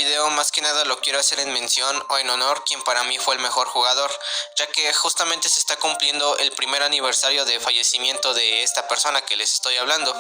video más que nada lo quiero hacer en mención o en honor quien para mí fue el mejor jugador, ya que justamente se está cumpliendo el primer aniversario de fallecimiento de esta persona que les estoy hablando.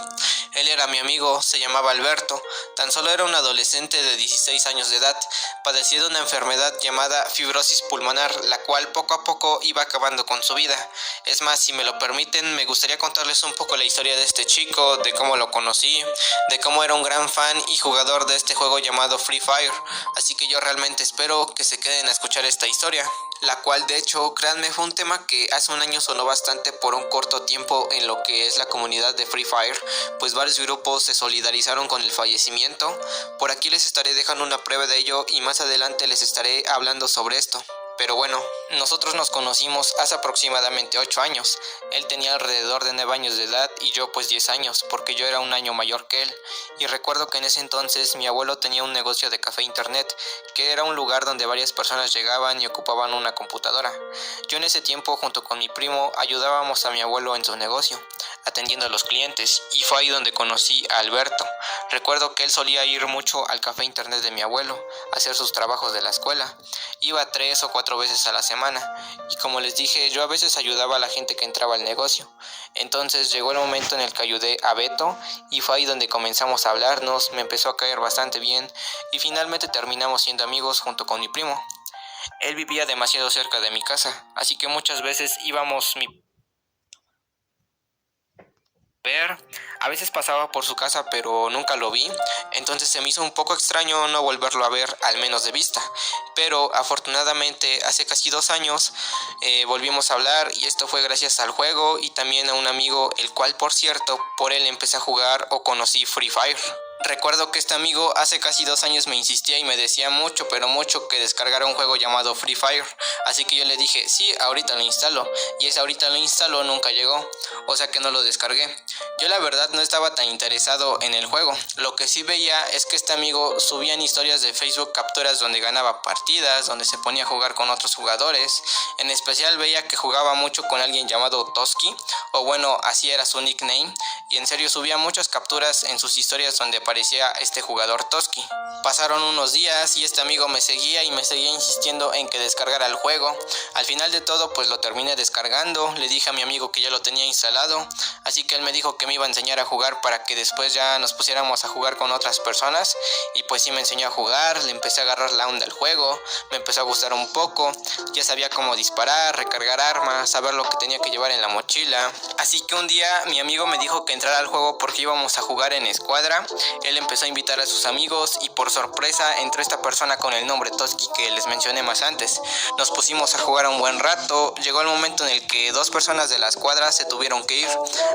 Él era mi amigo, se llamaba Alberto, tan solo era un adolescente de 16 años de edad, padecía de una enfermedad llamada fibrosis pulmonar, la cual poco a poco iba acabando con su vida. Es más, si me lo permiten, me gustaría contarles un poco la historia de este chico, de cómo lo conocí, de cómo era un gran fan y jugador de este juego llamado Free Fire, así que yo realmente espero que se queden a escuchar esta historia, la cual de hecho, créanme, fue un tema que hace un año sonó bastante por un corto tiempo en lo que es la comunidad de Free Fire, pues varios grupos se solidarizaron con el fallecimiento. Por aquí les estaré dejando una prueba de ello y más adelante les estaré hablando sobre esto. Pero bueno, nosotros nos conocimos hace aproximadamente 8 años. Él tenía alrededor de 9 años de edad y yo pues 10 años, porque yo era un año mayor que él. Y recuerdo que en ese entonces mi abuelo tenía un negocio de café internet, que era un lugar donde varias personas llegaban y ocupaban una computadora. Yo en ese tiempo, junto con mi primo, ayudábamos a mi abuelo en su negocio, atendiendo a los clientes, y fue ahí donde conocí a Alberto. Recuerdo que él solía ir mucho al café internet de mi abuelo, a hacer sus trabajos de la escuela. Iba 3 o 4 veces a la semana, y como les dije, yo a veces ayudaba a la gente que entraba al negocio. Entonces llegó el momento en el que ayudé a Beto, y fue ahí donde comenzamos a hablarnos, me empezó a caer bastante bien, y finalmente terminamos siendo amigos junto con mi primo. Él vivía demasiado cerca de mi casa, así que muchas veces íbamos a veces pasaba por su casa pero nunca lo vi, entonces se me hizo un poco extraño no volverlo a ver, al menos de vista. Pero afortunadamente hace casi 2 años volvimos a hablar, y esto fue gracias al juego y también a un amigo, el cual por cierto por él empecé a jugar o conocí Free Fire. Recuerdo que este amigo hace casi 2 años me insistía y me decía mucho, pero mucho, que descargara un juego llamado Free Fire. Así que yo le dije, sí, ahorita lo instalo. Y ese ahorita lo instaló nunca llegó, o sea que no lo descargué. Yo la verdad no estaba tan interesado en el juego. Lo que sí veía es que este amigo subía en historias de Facebook capturas donde ganaba partidas, donde se ponía a jugar con otros jugadores. En especial veía que jugaba mucho con alguien llamado Toski, o bueno, así era su nickname. Y en serio subía muchas capturas en sus historias donde aparecía este jugador Toski. Pasaron unos días y este amigo me seguía y me seguía insistiendo en que descargara el juego. Al final de todo pues lo terminé descargando, le dije a mi amigo que ya lo tenía instalado, así que él me dijo que me iba a enseñar a jugar para que después ya nos pusiéramos a jugar con otras personas, y pues sí me enseñó a jugar, le empecé a agarrar la onda al juego, me empezó a gustar un poco, ya sabía cómo disparar, recargar armas, saber lo que tenía que llevar en la mochila. Así que un día mi amigo me dijo que entrara al juego porque íbamos a jugar en escuadra. Él empezó a invitar a sus amigos y por sorpresa entró esta persona con el nombre Toski que les mencioné más antes. Nos pusimos a jugar un buen rato, llegó el momento en el que 2 personas de la escuadra se tuvieron que ir,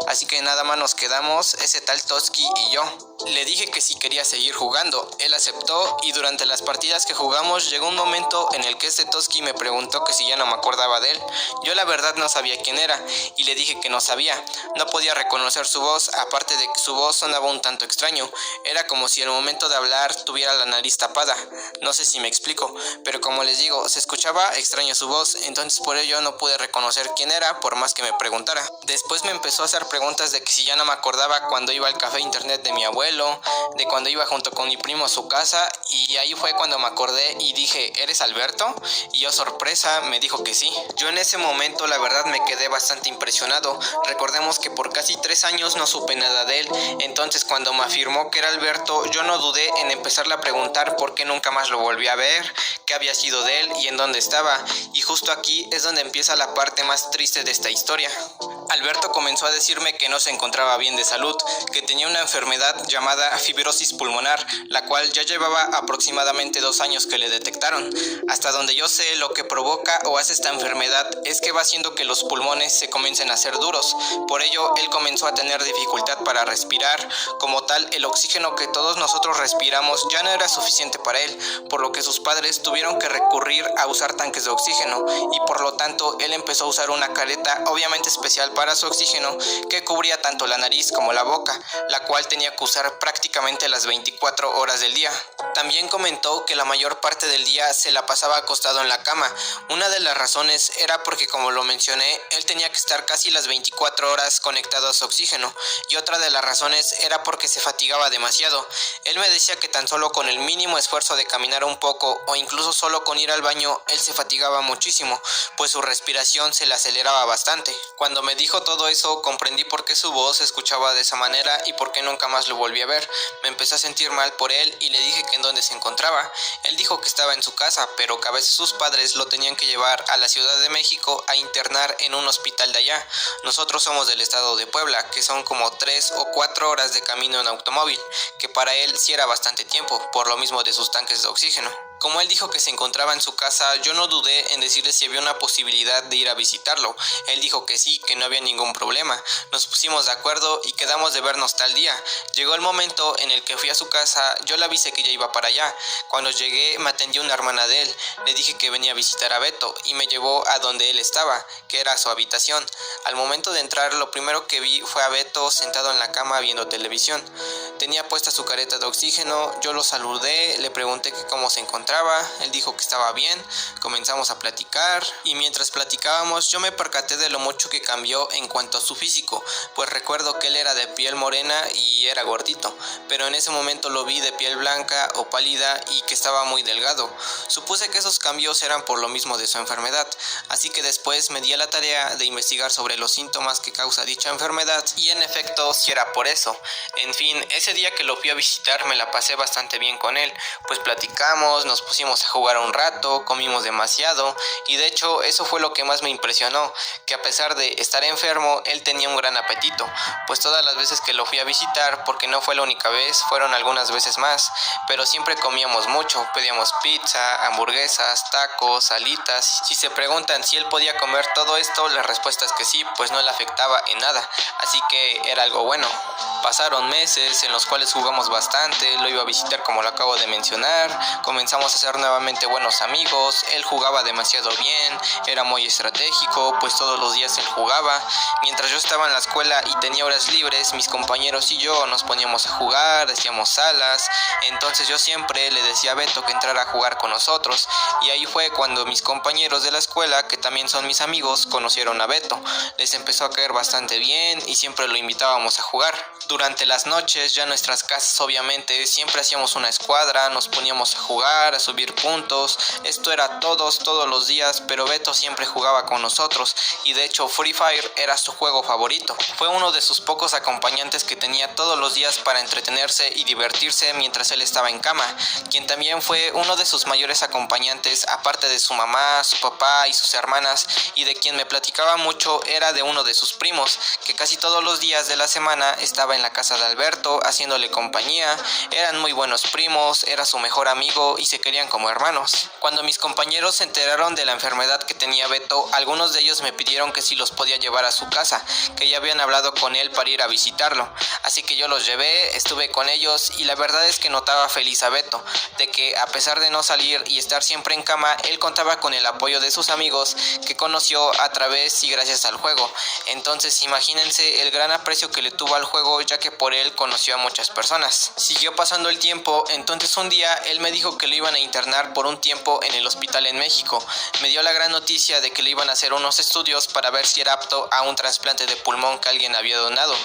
así que nada más nos quedamos ese tal Toski y yo. Le dije que si quería seguir jugando, él aceptó, y durante las partidas que jugamos llegó un momento en el que este Toski me preguntó que si ya no me acordaba de él. Yo la verdad no sabía quién era y le dije que no sabía, no podía reconocer su voz, aparte de que su voz sonaba un tanto extraño, era como si al momento de hablar tuviera la nariz tapada. No sé si me explico, pero como les digo, se escuchaba extraño su voz, entonces por ello no pude reconocer quién era por más que me preguntara. Después me empezó a hacer preguntas de que si ya no me acordaba cuando iba al café internet de mi abuelo, de cuando iba junto con mi primo a su casa, y ahí fue cuando me acordé y dije, ¿eres Alberto? Y yo, sorpresa, me dijo que sí. Yo en ese momento la verdad me quedé bastante impresionado. Recordemos que por casi 3 años no supe nada de él, entonces cuando me afirmó que era Alberto, yo no dudé en empezarle a preguntar por qué nunca más lo volví a ver, qué había sido de él y en dónde estaba. Y justo aquí es donde empieza la parte más triste de esta historia. Alberto comenzó a decirme que no se encontraba bien de salud, que tenía una enfermedad llamada fibrosis pulmonar, la cual ya llevaba aproximadamente 2 años que le detectaron. Hasta donde yo sé, lo que provoca o hace esta enfermedad es que va haciendo que los pulmones se comiencen a hacer duros. Por ello, él comenzó a tener dificultad para respirar. Como tal, el oxígeno que todos nosotros respiramos ya no era suficiente para él, por lo que sus padres tuvieron que recurrir a usar tanques de oxígeno, y por lo tanto, él empezó a usar una careta obviamente especial para su oxígeno que cubría tanto la nariz como la boca, la cual tenía que usar prácticamente las 24 horas del día. También comentó que la mayor parte del día se la pasaba acostado en la cama. Una de las razones era porque, como lo mencioné, él tenía que estar casi las 24 horas conectado a su oxígeno, y otra de las razones era porque se fatigaba demasiado. Él me decía que tan solo con el mínimo esfuerzo de caminar un poco o incluso solo con ir al baño, él se fatigaba muchísimo, pues su respiración se le aceleraba bastante. Cuando me dijo todo eso, comprendí por qué su voz se escuchaba de esa manera y por qué nunca más lo volví a ver. Me empecé a sentir mal por él y le dije que en dónde se encontraba. Él dijo que estaba en su casa, pero que a veces sus padres lo tenían que llevar a la Ciudad de México a internar en un hospital de allá. Nosotros somos del estado de Puebla, que son como 3 o 4 horas de camino en automóvil, que para él sí era bastante tiempo, por lo mismo de sus tanques de oxígeno. Como él dijo que se encontraba en su casa, yo no dudé en decirle si había una posibilidad de ir a visitarlo. Él dijo que sí, que no había ningún problema. Nos pusimos de acuerdo y quedamos de vernos tal día. Llegó el momento en el que fui a su casa, yo le avisé que ya iba para allá. Cuando llegué me atendió una hermana de él. Le dije que venía a visitar a Beto y me llevó a donde él estaba, que era su habitación. Al momento de entrar, lo primero que vi fue a Beto sentado en la cama viendo televisión. Tenía puesta su careta de oxígeno, yo lo saludé, le pregunté que cómo se encontraba. Él dijo que estaba bien, comenzamos a platicar y mientras platicábamos yo me percaté de lo mucho que cambió en cuanto a su físico, pues recuerdo que él era de piel morena y era gordito, pero en ese momento lo vi de piel blanca o pálida y que estaba muy delgado. Supuse que esos cambios eran por lo mismo de su enfermedad, así que después me di a la tarea de investigar sobre los síntomas que causa dicha enfermedad y en efecto sí era por eso. En fin, ese día que lo fui a visitar me la pasé bastante bien con él, pues platicamos, nos pusimos a jugar un rato, comimos demasiado y de hecho eso fue lo que más me impresionó, que a pesar de estar enfermo, él tenía un gran apetito, pues todas las veces que lo fui a visitar, porque no fue la única vez, fueron algunas veces más, pero siempre comíamos mucho, pedíamos pizza, hamburguesas, tacos, alitas. Si se preguntan si él podía comer todo esto, la respuesta es que sí, pues no le afectaba en nada, así que era algo bueno. Pasaron meses en los cuales jugamos bastante, lo iba a visitar como lo acabo de mencionar, comenzamos a ser nuevamente buenos amigos, él jugaba demasiado bien, era muy estratégico, pues todos los días él jugaba. Mientras yo estaba en la escuela y tenía horas libres, mis compañeros y yo nos poníamos a jugar, hacíamos salas, entonces yo siempre le decía a Beto que entrara a jugar con nosotros, y ahí fue cuando mis compañeros de la escuela, que también son mis amigos, conocieron a Beto. Les empezó a caer bastante bien y siempre lo invitábamos a jugar. Durante las noches, ya en nuestras casas obviamente, siempre hacíamos una escuadra, nos poníamos a jugar, a subir puntos. Esto era todos los días, pero Beto siempre jugaba con nosotros y de hecho Free Fire era su juego favorito. Fue uno de sus pocos acompañantes que tenía todos los días para entretenerse y divertirse mientras él estaba en cama, quien también fue uno de sus mayores acompañantes, aparte de su mamá, su papá y sus hermanas, y de quien me platicaba mucho era de uno de sus primos, que casi todos los días de la semana estaba en la casa de Alberto haciéndole compañía. Eran muy buenos primos, era su mejor amigo y se querían como hermanos. Cuando mis compañeros se enteraron de la enfermedad que tenía Beto, algunos de ellos me pidieron que si los podía llevar a su casa, que ya habían hablado con él para ir a visitarlo. Así que yo los llevé, estuve con ellos y la verdad es que notaba feliz a Beto, de que a pesar de no salir y estar siempre en cama, él contaba con el apoyo de sus amigos que conoció a través y gracias al juego. Entonces imagínense el gran aprecio que le tuvo al juego, ya que por él conoció a muchas personas. Siguió pasando el tiempo, entonces un día él me dijo que lo iban a internar por un tiempo en el hospital en México. Me dio la gran noticia de que le iban a hacer unos estudios para ver si era apto a un trasplante de pulmón que alguien había donado.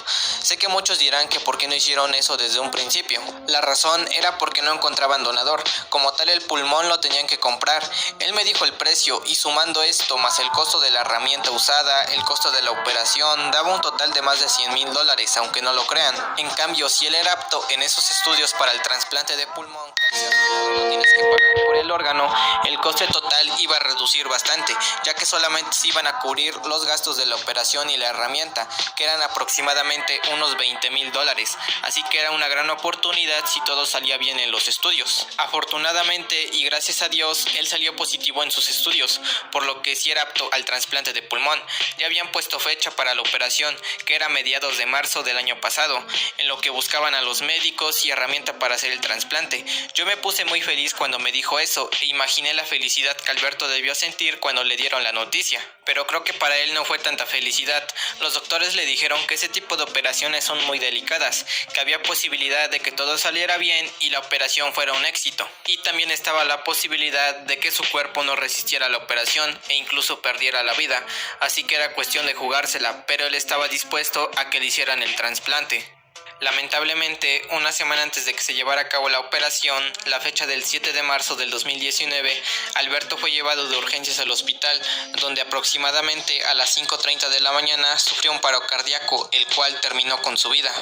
Sé que muchos dirán que por qué no hicieron eso desde un principio. La razón era porque no encontraban donador, como tal el pulmón lo tenían que comprar. Él me dijo el precio y sumando esto más el costo de la herramienta usada, el costo de la operación, daba un total de más de $100,000, aunque no lo crean. En cambio, si él era apto en esos estudios para el trasplante de pulmón, que al ser donado no tienes que pagar por el órgano, el coste total iba a reducir bastante, ya que solamente se iban a cubrir los gastos de la operación y la herramienta, que eran aproximadamente unos $20,000, así que era una gran oportunidad si todo salía bien en los estudios. Afortunadamente y gracias a Dios, él salió positivo en sus estudios, por lo que sí era apto al trasplante de pulmón. Ya habían puesto fecha para la operación, que era a mediados de marzo del año pasado, en lo que buscaban a los médicos y herramienta para hacer el trasplante. Yo me puse muy feliz cuando me dijo eso, eso e imaginé la felicidad que Alberto debió sentir cuando le dieron la noticia. Pero creo que para él no fue tanta felicidad. Los doctores le dijeron que ese tipo de operaciones son muy delicadas, que había posibilidad de que todo saliera bien y la operación fuera un éxito. Y también estaba la posibilidad de que su cuerpo no resistiera la operación e incluso perdiera la vida. Así que era cuestión de jugársela, pero él estaba dispuesto a que le hicieran el trasplante. Lamentablemente, una semana antes de que se llevara a cabo la operación, la fecha del 7 de marzo del 2019, Alberto fue llevado de urgencias al hospital, donde aproximadamente a las 5:30 de la mañana sufrió un paro cardíaco, el cual terminó con su vida.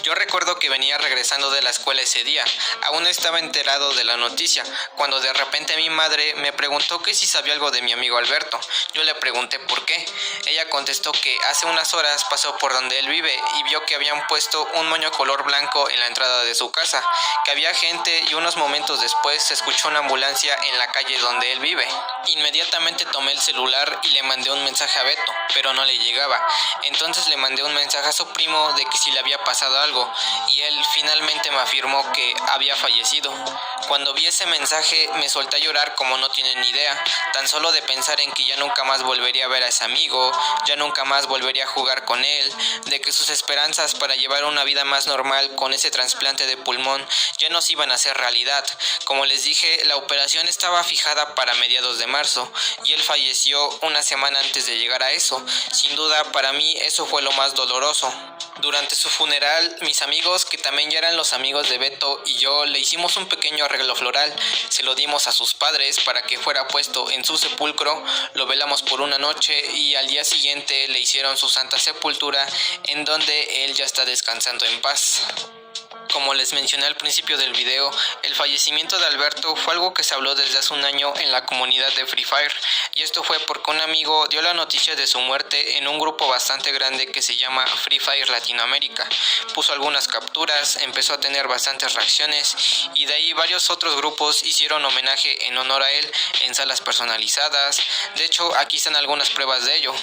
Yo recuerdo que venía regresando de la escuela ese día, aún no estaba enterado de la noticia, cuando de repente mi madre me preguntó que si sabía algo de mi amigo Alberto. Yo le pregunté por qué. Ella contestó que hace unas horas pasó por donde él vive y vio que habían puesto un moño color blanco en la entrada de su casa, que había gente y unos momentos después se escuchó una ambulancia en la calle donde él vive. Inmediatamente tomé el celular y le mandé un mensaje a Beto, pero no le llegaba. Entonces le mandé un mensaje a su primo de que si le había pasado algo y él finalmente me afirmó que había fallecido. Cuando vi ese mensaje me solté a llorar como no tienen ni idea, tan solo de pensar en que ya nunca más volvería a ver a ese amigo, ya nunca más volvería a jugar con él, de que sus esperanzas para llevar una vida más normal con ese trasplante de pulmón ya no se iban a hacer realidad. Como les dije, la operación estaba fijada para mediados de marzo y él falleció una semana antes de llegar a eso. Sin duda, para mí eso fue lo más doloroso. Durante su funeral, mis amigos, que también ya eran los amigos de Beto, y yo le hicimos un pequeño arreglo floral. Se lo dimos a sus padres para que fuera puesto en su sepulcro, lo velamos por una noche y al día siguiente le hicieron su santa sepultura, en donde él ya está descansando en paz. Como les mencioné al principio del video, el fallecimiento de Alberto fue algo que se habló desde hace un año en la comunidad de Free Fire, y esto fue porque un amigo dio la noticia de su muerte en un grupo bastante grande que se llama Free Fire Latinoamérica. Puso algunas capturas, empezó a tener bastantes reacciones y de ahí varios otros grupos hicieron homenaje en honor a él en salas personalizadas. De hecho, aquí están algunas pruebas de ello.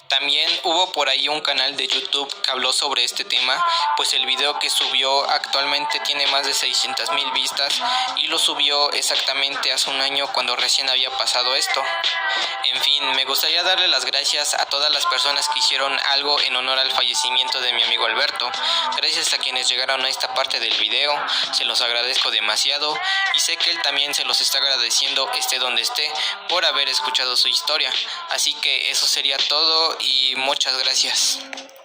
También hubo por ahí un canal de YouTube que habló sobre este tema, pues el video que subió actualmente tiene más de 600,000 vistas y lo subió exactamente hace un año cuando recién había pasado esto. En fin, me gustaría darle las gracias a todas las personas que hicieron algo en honor al fallecimiento de mi amigo Alberto. Gracias a quienes llegaron a esta parte del video, se los agradezco demasiado y sé que él también se los está agradeciendo esté donde esté por haber escuchado su historia. Así que eso sería todo y muchas gracias.